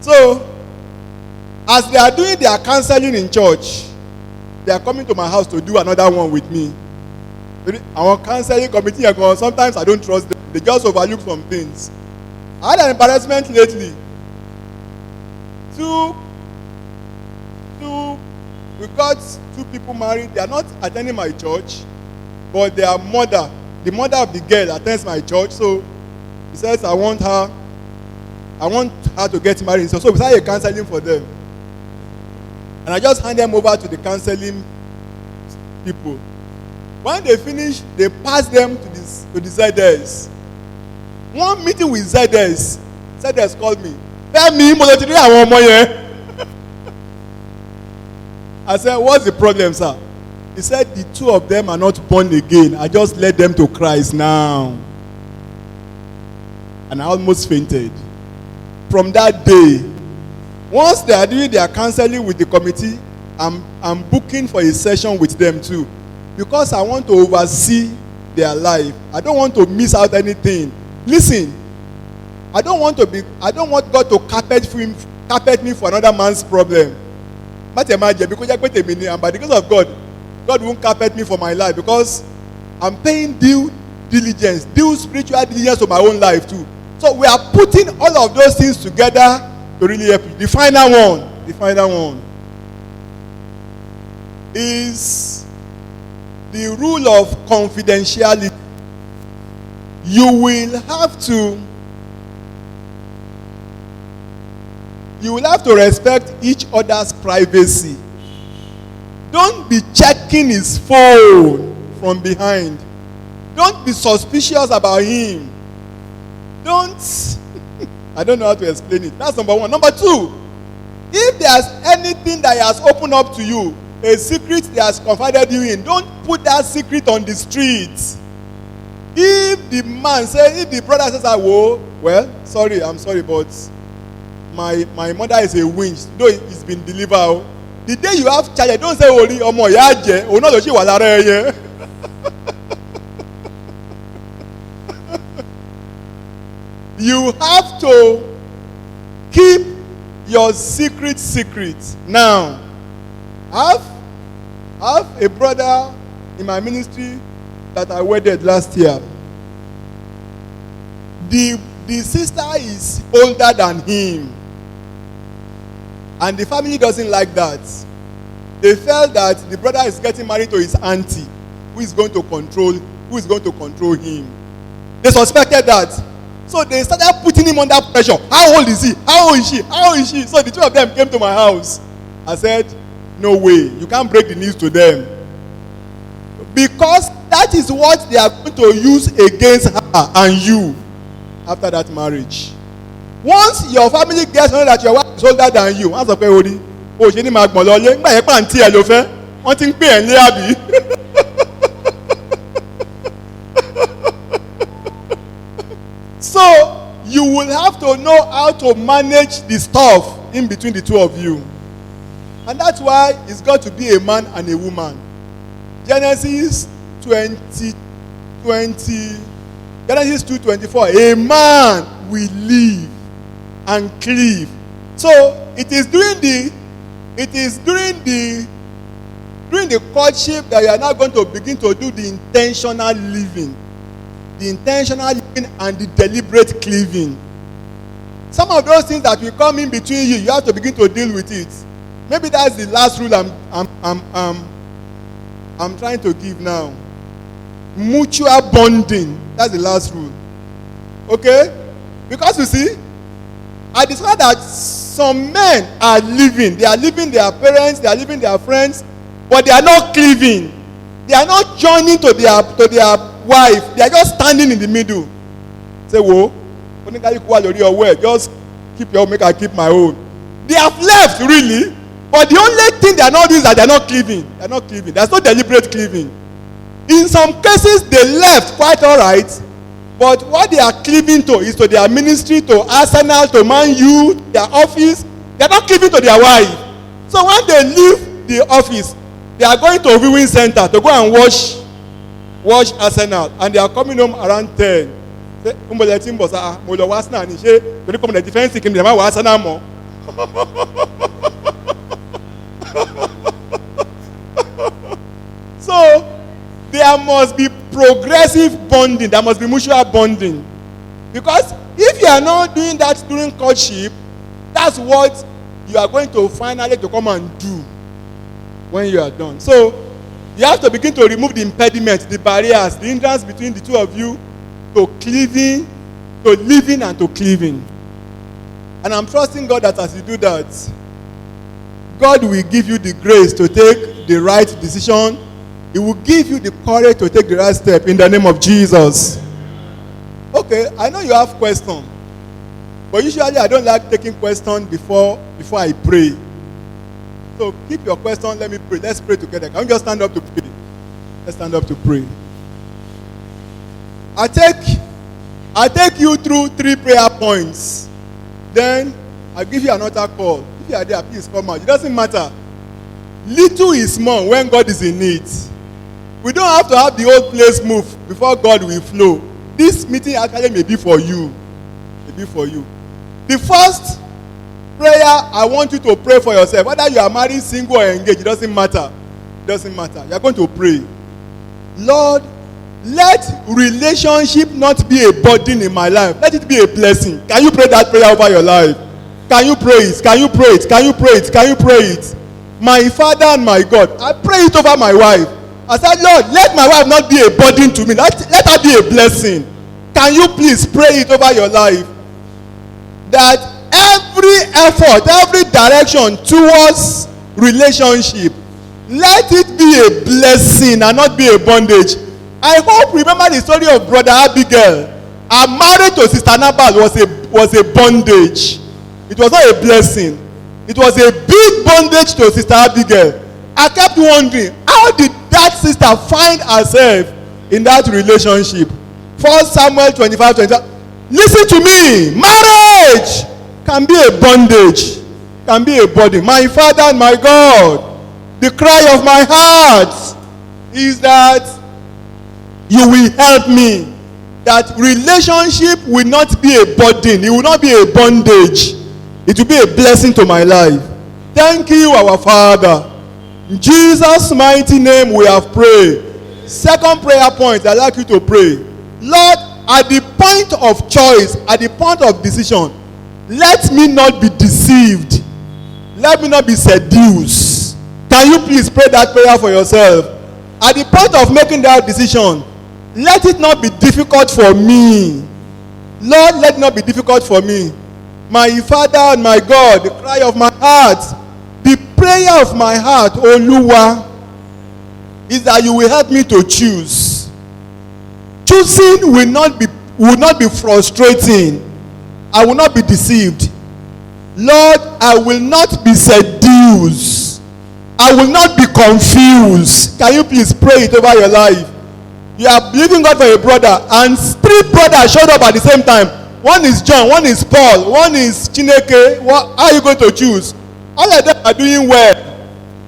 So, as they are doing their counseling in church, they are coming to my house to do another one with me. Our counseling committee, sometimes I don't trust them. They just overlook some things. I had an embarrassment lately. We got two people married. They are not attending my church, but their mother, the mother of the girl, attends my church. So he says, I want her to get married. So we started counseling for them. And I just hand them over to the counseling people. When they finish, they pass them to the ZS. One meeting with ZS called me. Tell me, I said, what's the problem, sir? He said, the two of them are not born again. I just led them to Christ now. And I almost fainted. From that day, once they are doing their counseling with the committee, I'm booking for a session with them too. Because I want to oversee their life. I don't want to miss out anything. Listen, I don't want God to carpet me for another man's problem. But imagine, because and by the grace of God won't carpet me for my life, because I'm paying due spiritual diligence to my own life too. So we are putting all of those things together to really help you. The final one is the rule of confidentiality. You will have to respect each other's privacy. Don't be checking his phone from behind. Don't be suspicious about him. I don't know how to explain it. That's number one. Number two, if there's anything that he has opened up to you, a secret he has confided you in, don't put that secret on the streets. If the brother says, sorry, I'm sorry, but my mother is a winch, though it's been delivered. The day you have child, don't say, You have to keep your secret. Now, I have a brother in my ministry that I wedded last year. The sister is older than him, and the family doesn't like that. They felt that the brother is getting married to his auntie, who is going to control him. They suspected that. So they started putting him under pressure. How old is he? How old is she? How old is she? So the two of them came to my house. I said, no way. You can't break the news to them. Because that is what they are going to use against her and you after that marriage. Once your family gets to know that your wife is older than you, wọ́n sọ pé orí o ṣe ní máa gbọ̀n lọ lé nígbà yẹn pàǹtí ẹ̀ ló fẹ́ wọ́n ti ń pè ẹ̀ ní àbí. So you will have to know how to manage the stuff in between the two of you. And that's why it's got to be a man and a woman. Genesis 2:24. A man will live and cleave. So it is during the courtship that you are now going to begin to do the intentional living. The intentional living and the deliberate cleaving. Some of those things that will come in between you have to begin to deal with it. Maybe that's the last rule I'm trying to give now. Mutual bonding. That's the last rule. Okay? Because you see, I discovered that some men are living. They are living their parents, they are living their friends, but they are not cleaving. They are not joining to their wife. They are just standing in the middle. Say, whoa, just keep your own, make I keep my own. They have left, really. But the only thing they are not doing is that they are not cleaving. They are not cleaving. There's no deliberate cleaving. In some cases, they left quite all right. But what they are cleaving to is to their ministry, to Arsenal, to Man U, their office. They are not cleaving to their wife. So when they leave the office, they are going to a viewing center to go and watch Arsenal. And they are coming home around 10. So there must be progressive bonding. There must be mutual bonding. Because if you are not doing that during courtship, that's what you are going to finally to come and do when you are done. So you have to begin to remove the impediments, the barriers, the hindrance between the two of you to cleaving, to living and to cleaving. And I'm trusting God that as you do that, God will give you the grace to take the right decision. He will give you the courage to take the right step in the name of Jesus. Okay, I know you have questions. But usually I don't like taking questions before I pray. So keep your question, let me pray. Let's pray together. Can we just stand up to pray? Let's stand up to pray. I take you through 3 prayer points. Then I'll give you another call. If you are there, please come out. It doesn't matter. Little is small when God is in it. We don't have to have the old place move before God will flow. This meeting actually may be for you. Maybe for you. The first prayer, I want you to pray for yourself. Whether you are married, single, or engaged, it doesn't matter. It doesn't matter. You are going to pray. Lord, let relationship not be a burden in my life. Let it be a blessing. Can you pray that prayer over your life? Can you pray it? Can you pray it? Can you pray it? Can you pray it? My Father and my God, I pray it over my wife. I said, Lord, let my wife not be a burden to me. Let her be a blessing. Can you please pray it over your life? That every effort, every direction towards relationship, let it be a blessing and not be a bondage. I hope remember the story of Brother Abigail. Her marriage to Sister Nabal was a bondage. It was not a blessing. It was a big bondage to Sister Abigail. I kept wondering, how did that sister find herself in that relationship? 1 Samuel 25. Listen to me. Marriage can be a bondage. Can be a burden. My Father and my God, the cry of my heart is that you will help me that relationship will not be a burden. It will not be a bondage. It will be a blessing to my life. Thank you, our Father. In Jesus' mighty name we have prayed. Second prayer point, I'd like you to pray. Lord, at the point of choice, at the point of decision, let me not be deceived. Let me not be seduced. Can you please pray that prayer for yourself? At the point of making that decision, let it not be difficult for me. Lord, let it not be difficult for me. My Father and my God, the cry of my heart, the prayer of my heart, O Lua, is that you will help me to choose. Choosing will not be frustrating. I will not be deceived. Lord, I will not be seduced. I will not be confused. Can you please pray it over your life? You are believing God for a brother, and 3 brothers showed up at the same time. One is John, one is Paul, one is Chineke. How are you going to choose? All of them are doing well.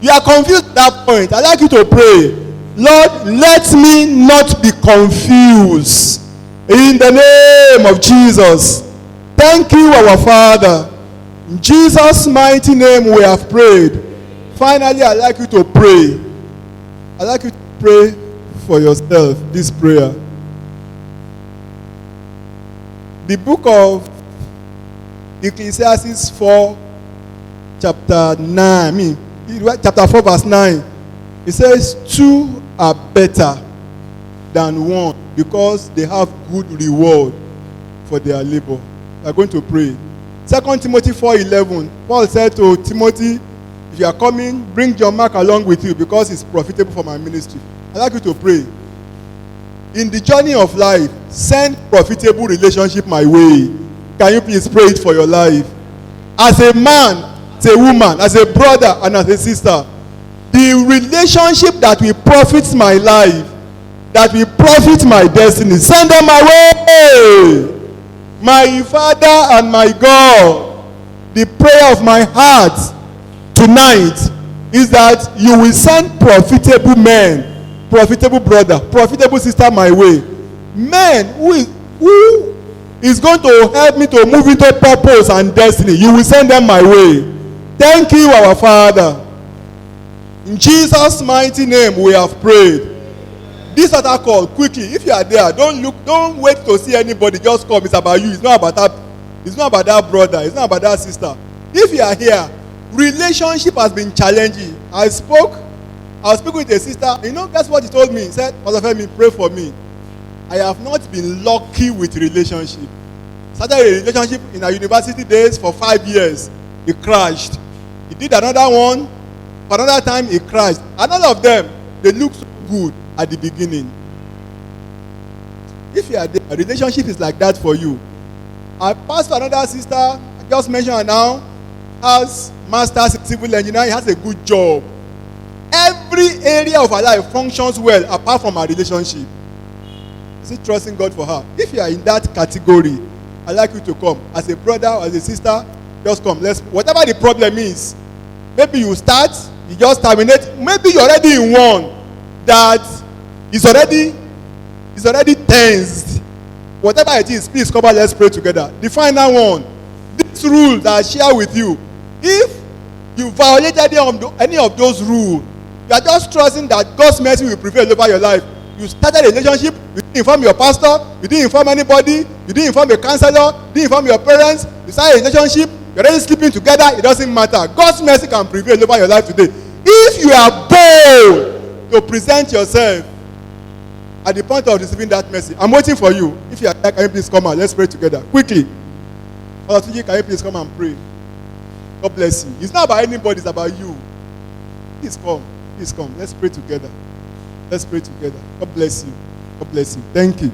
You are confused at that point. I'd like you to pray. Lord, let me not be confused. In the name of Jesus. Thank you, our Father. In Jesus' mighty name we have prayed. Finally, I'd like you to pray. I'd like you to pray for yourself this prayer. The book of Ecclesiastes 4, chapter 4, verse 9. It says, 2 are better than 1 because they have good reward for their labor. We are going to pray. 2 Timothy 4:11. Paul said to Timothy, if you are coming, bring John Mark along with you because it's profitable for my ministry. I'd like you to pray. In the journey of life, send profitable relationship my way. Can you please pray it for your life? As a man, as a woman, as a brother, and as a sister, the relationship that will profit my life, that will profit my destiny, send them my way. My Father and my God, the prayer of my heart tonight is that you will send profitable men, profitable brother, profitable sister my way. Men who is going to help me to move into purpose and destiny. You will send them my way. Thank you, our Father. In Jesus' mighty name we have prayed. This other call, quickly, if you are there, don't wait to see anybody, just come. It's about you. It's not about that brother, it's not about that sister. If you are here, relationship has been challenging. I was speaking with a sister, guess what he told me? He said, Pastor Femi, pray for me. I have not been lucky with relationship. Started a relationship in our university days for 5 years. It crashed. He did another one. For another time, it crashed. And all of them, they look so good at the beginning. If you are there, a relationship is like that for you. I passed for another sister, I just mentioned her now, has master's in civil engineering, has a good job. Every area of her life functions well apart from her relationship. Is it trusting God for her? If you are in that category, I'd like you to come. As a brother or as a sister, just come. Whatever the problem is, maybe you start, you just terminate. Maybe you're already in one that is already tensed. Whatever it is, please come on, let's pray together. The final one, this rule that I share with you, if you violated any of those rules, you are just trusting that God's mercy will prevail over your life. You started a relationship, you didn't inform your pastor, you didn't inform anybody, you didn't inform your counselor, you didn't inform your parents, you started a relationship, you're already sleeping together, it doesn't matter. God's mercy can prevail over your life today. If you are bold to present yourself at the point of receiving that mercy, I'm waiting for you. If you are there, can you please come out? Let's pray together. Quickly. Father Tuji, can you please come and pray? God bless you. It's not about anybody, it's about you. Please come. Please come. Let's pray together. Let's pray together. God bless you. God bless you. Thank you.